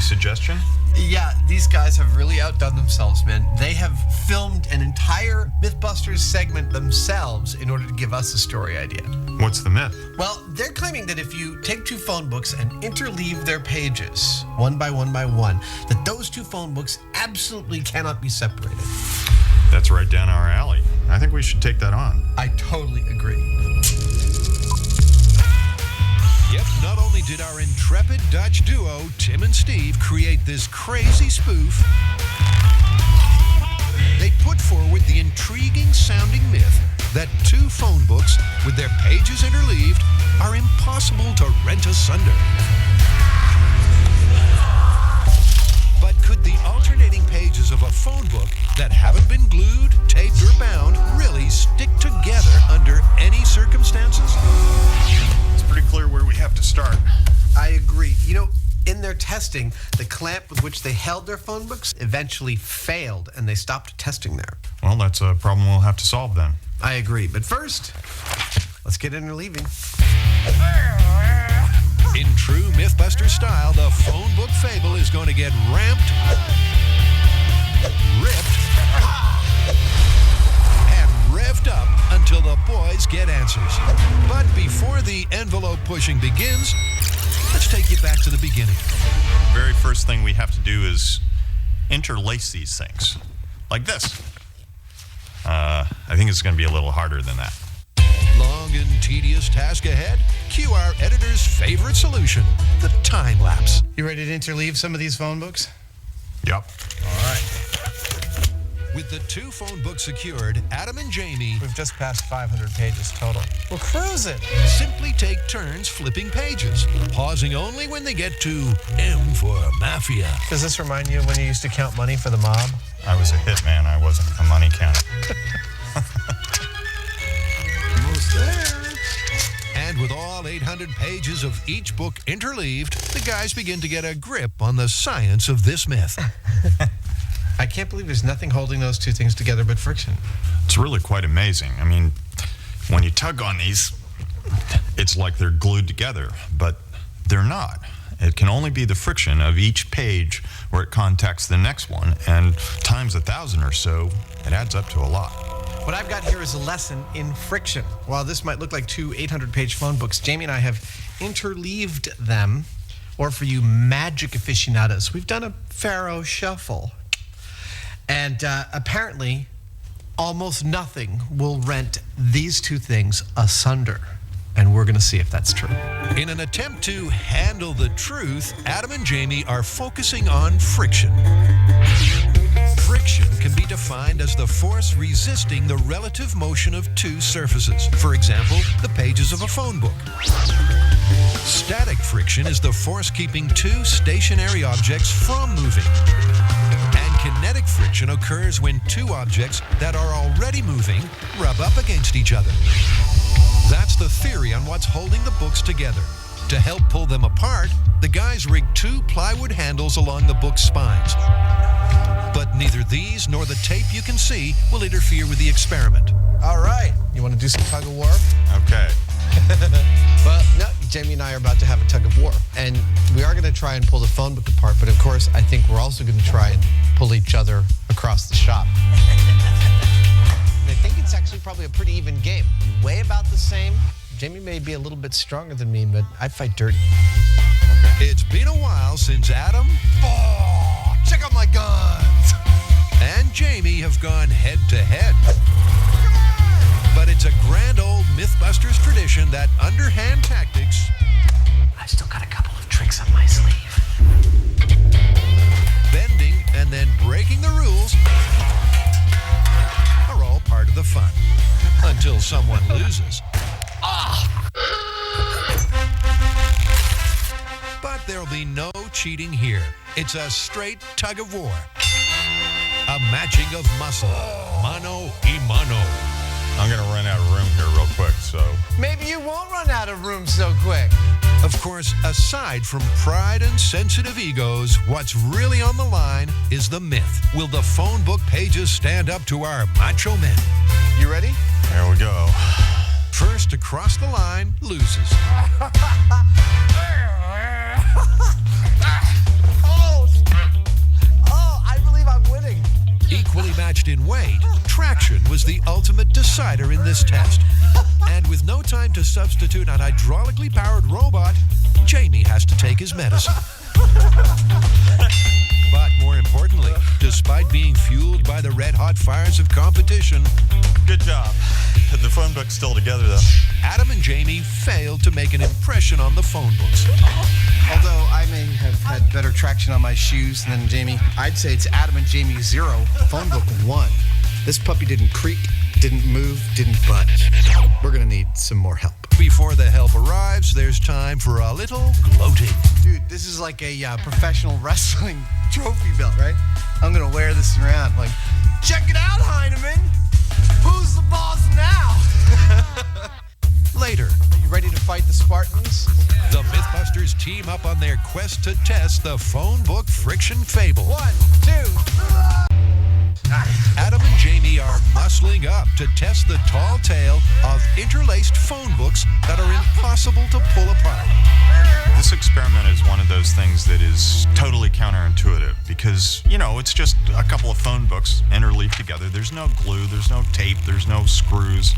suggestion? Yeah, these guys have really outdone themselves, man. They have filmed an entire Mythbusters segment themselves in order to give us a story idea. What's the myth? Well, they're claiming that if you take two phone books and interleave their pages, one by one by one, that those two phone books absolutely cannot be separated. That's right down our alley. I think we should take that on. I totally agree. Yep, not only did our intrepid Dutch duo, Tim and Steve, create this crazy spoof, they put forward the intriguing sounding myth that two phone books with their pages interleaved are impossible to rent asunder. But could the alternating pages of a phone book that haven't been glued, taped, or bound really stick together under any circumstances? It's pretty clear where we have to start. I agree. You know, in their testing, the clamp with which they held their phone books eventually failed, and they stopped testing there. Well, that's a problem we'll have to solve then. I agree. But first, let's get interleaving. In true Mythbuster style, the phone book fable is going to get ramped, ripped, and revved up until the boys get answers. But before the envelope pushing begins, let's take you back to the beginning. Very first thing we have to do is interlace these things. Like this. I think it's going to be a little harder than that. Long and tedious task ahead? Cue our editor's favorite solution, the time lapse. You ready to interleave some of these phone books? Yep. All right. With the two phone books secured, Adam and Jamie We've just passed 500 pages total. We're cruising. simply take turns flipping pages, pausing only when they get to M for Mafia. Does this remind you of when you used to count money for the mob? I was a hitman. I wasn't a money counter. Almost there. And with all 800 pages of each book interleaved, the guys begin to get a grip on the science of this myth. I can't believe there's nothing holding those two things together but friction. It's really quite amazing. I mean, when you tug on these, it's like they're glued together, but they're not. It can only be the friction of each page where it contacts the next one, and times 1,000 or so, it adds up to a lot. What I've got here is a lesson in friction. While this might look like two 800-page phone books, Jamie and I have interleaved them, or for you magic aficionados, we've done a Pharaoh shuffle. And apparently, almost nothing will rent these two things asunder. And we're going to see if that's true. In an attempt to handle the truth, Adam and Jamie are focusing on friction. Friction can be defined as the force resisting the relative motion of two surfaces. For example, the pages of a phone book. Static friction is the force keeping two stationary objects from moving. And kinetic friction occurs when two objects that are already moving rub up against each other. That's the theory on what's holding the books together. To help pull them apart, the guys rigged two plywood handles along the book's spines. But neither these nor the tape you can see will interfere with the experiment. All right. You want to do some tug of war? Okay. Well, no, Jamie and I are about to have a tug of war. And we are going to try and pull the phone book apart. But of course, I think we're also going to try and pull each other across the shop. I think it's actually probably a pretty even game. We weigh about the same. Jamie may be a little bit stronger than me, but I fight dirty. It's been a while since Adam, check out my guns, and Jamie have gone head to head. But it's a grand old Mythbusters tradition that underhand tactics, I've still got a couple of tricks up my sleeve. bending, and then breaking the rules are all part of the fun. Until someone loses. But there'll be no cheating here. It's a straight tug of war. A matching of muscle. Mano y mano. I'm going to run out of room here real quick, so... Maybe you won't run out of room so quick. Of course, aside from pride and sensitive egos, what's really on the line is the myth. Will the phone book pages stand up to our macho men? You ready? Here we go. First to cross the line loses. Oh, equally matched in weight, traction was the ultimate decider in this test. And with no time to substitute an hydraulically powered robot, Jamie has to take his medicine. But more importantly, despite being fueled by the red-hot fires of competition, Good job. The phone book's still together, though. Adam and Jamie failed to make an impression on the phone books. Although I may have had better traction on my shoes than Jamie, I'd say it's Adam and Jamie 0, phone book 1. This puppy didn't creak, didn't move, didn't budge. We're gonna need some more help. Before the help arrives, there's time for a little gloating. Dude, this is like a professional wrestling trophy belt, right? I'm gonna wear this around. Like, check it out, Heineman. Who's the boss now? Later, Are you ready to fight the Spartans? the Mythbusters team up on their quest to test the phone book friction fable. 1, 2. Adam and Jamie are muscling up to test the tall tale of interlaced phone books that are impossible to pull apart. This experiment is one of those things that is totally counterintuitive because, it's just a couple of phone books interleaved together. There's no glue, there's no tape, there's no screws.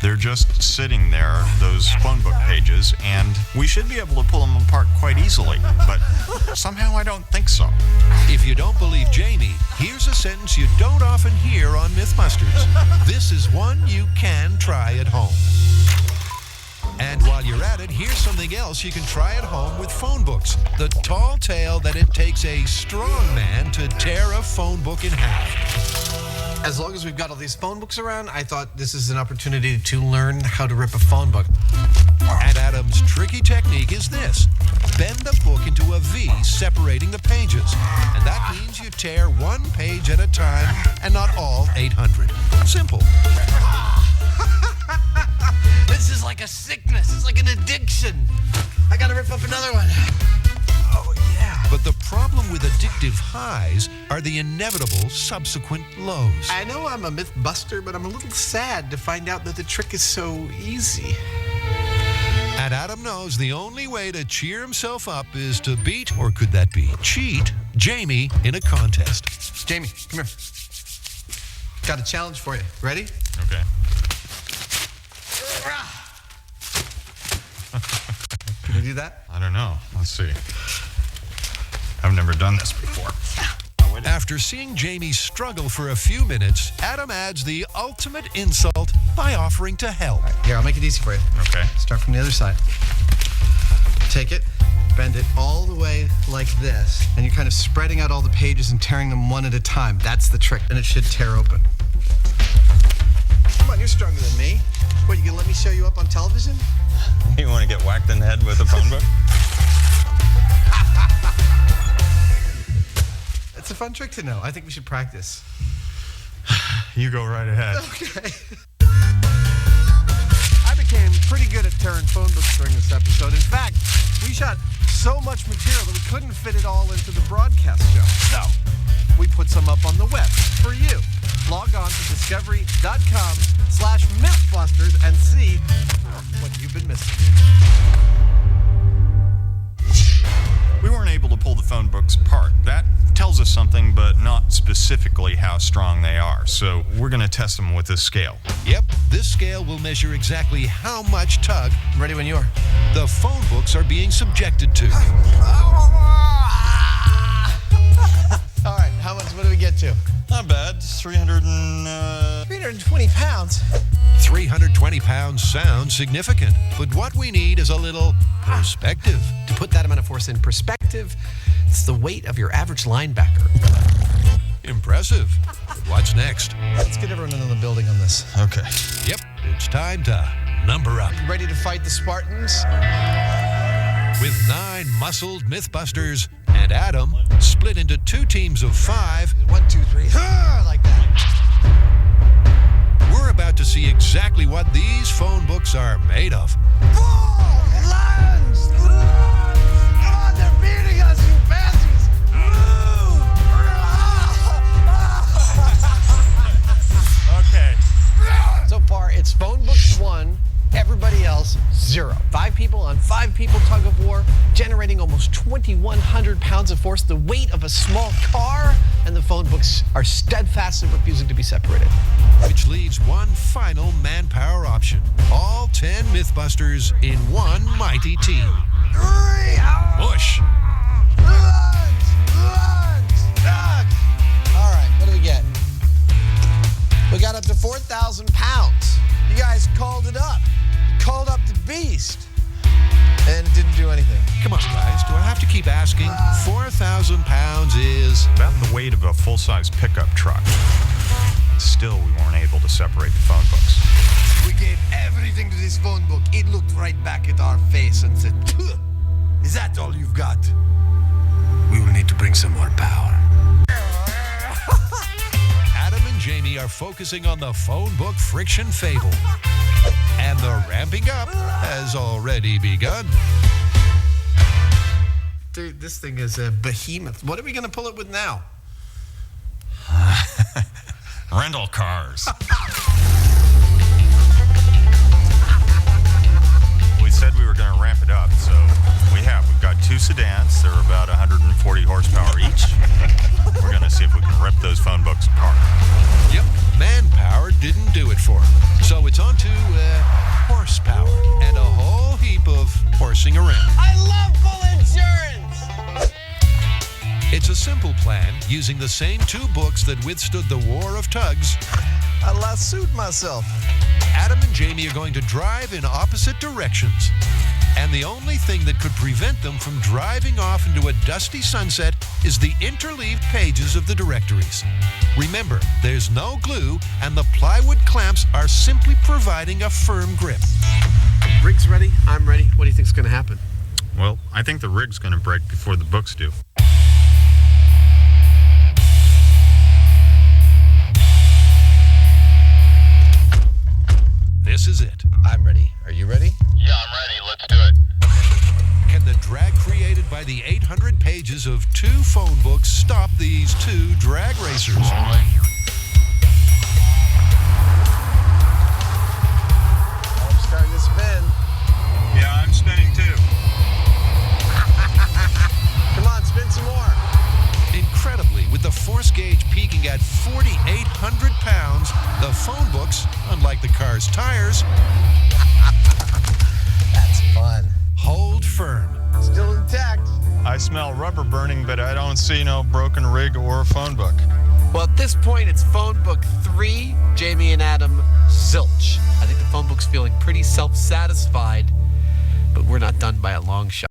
They're just sitting there, those phone book pages, and we should be able to pull them apart quite easily, but somehow I don't think so. If you don't believe Jamie, here's a sentence you don't often hear on Mythbusters. This is one you can try at home. And while you're at it, here's something else you can try at home with phone books. The tall tale that it takes a strong man to tear a phone book in half. As long as we've got all these phone books around, I thought this is an opportunity to learn how to rip a phone book. And Adam's tricky technique is this. Bend the book into a V separating the pages. And that means you tear one page at a time and not all 800. Simple. This is like a sickness. It's like an addiction. I gotta rip up another one. Oh, yeah. But the problem with addictive highs are the inevitable subsequent lows. I know I'm a Mythbuster, but I'm a little sad to find out that the trick is so easy. And Adam knows the only way to cheer himself up is to beat, or could that be cheat, Jamie in a contest. Jamie, come here. Got a challenge for you. Ready? Okay. Can you do that? I don't know. Let's see. I've never done this before. After seeing Jamie struggle for a few minutes, Adam adds the ultimate insult by offering to help. Here, I'll make it easy for you. Okay. Start from the other side. Take it, bend it all the way like this, and you're kind of spreading out all the pages and tearing them one at a time. That's the trick, and it should tear open. Come on, you're stronger than me. What, you gonna let me show you up on television? You want to get whacked in the head with a phone book? It's a fun trick to know. I think we should practice. You go right ahead. Okay. I became pretty good at tearing phone books during this episode. In fact, we shot so much material that we couldn't fit it all into the broadcast show. So, we put some up on the web for you. Log on to discovery.com/Mythbusters and see what you've been missing. We weren't able to pull the phone books apart. That tells us something, but not specifically how strong they are. So we're going to test them with this scale. Yep, this scale will measure exactly how much tug I'm ready when you are. the phone books are being subjected to. All right, how much? What do we get to? Not bad. 320 pounds. 320 pounds sounds significant, but what we need is a little perspective. To put that amount of force in perspective, it's the weight of your average linebacker. Impressive. But what's next? Let's get everyone in the building on this. Okay. Yep, it's time to number up. Ready to fight the Spartans? With 9 muscled Mythbusters and Adam split into 2 teams of 5, 1, 2, 3. Like that. we're about to see exactly what these phone books are made of. Lions! Come on, they're beating us, you bastards! Okay. So far, it's phone book 1 Everybody else, 0. 5 people on 5 people tug of war, generating almost 2,100 pounds of force, the weight of a small car, and the phone books are steadfast in refusing to be separated. Which leaves one final manpower option. All 10 Mythbusters in one mighty team. Push. All right, what do we get? We got up to 4,000 pounds. You guys called it up. Called up the beast. And it didn't do anything. Come on, guys. Do I have to keep asking? 4,000 pounds is... About the weight of a full-size pickup truck. Still, we weren't able to separate the phone books. We gave everything to this phone book. It looked right back at our face and said, "Tuh, is that all you've got? We will need to bring some more power." Adam and Jamie are focusing on the phone book friction fable. And the ramping up has already begun. Dude, this thing is a behemoth. What are we going to pull it with now? Rental cars. We said we were going to ramp it up, so we have. We've got 2 sedans. They're about 140 horsepower each. We're going to see if we can rip those phone books apart. Yep, manpower didn't do it for him. So it's on to horsepower and a whole heap of horsing around. I love full insurance! It's a simple plan using the same 2 books that withstood the war of tugs. I lassoed myself. Adam and Jamie are going to drive in opposite directions. And the only thing that could prevent them from driving off into a dusty sunset is the interleaved pages of the directories. Remember, there's no glue, and the plywood clamps are simply providing a firm grip. Rig's ready. I'm ready. What do you think's going to happen? Well, I think the rig's going to break before the books do. This is it. I'm ready. Are you ready? Yeah, I'm ready. Let's do it. Can the drag created by the 800 pages of 2 phone books stop these 2 drag racers? I'm starting to spin. Yeah, I'm spinning too. Come on, spin some more. Incredibly, with the force gauge peaking at 4,800 pounds, the phone books, unlike the car's tires, That's fun. hold firm. Still intact. I smell rubber burning, but I don't see no broken rig or phone book. Well, at this point, it's phone book 3, Jamie and Adam, zilch. I think the phone book's feeling pretty self-satisfied, but we're not done by a long shot.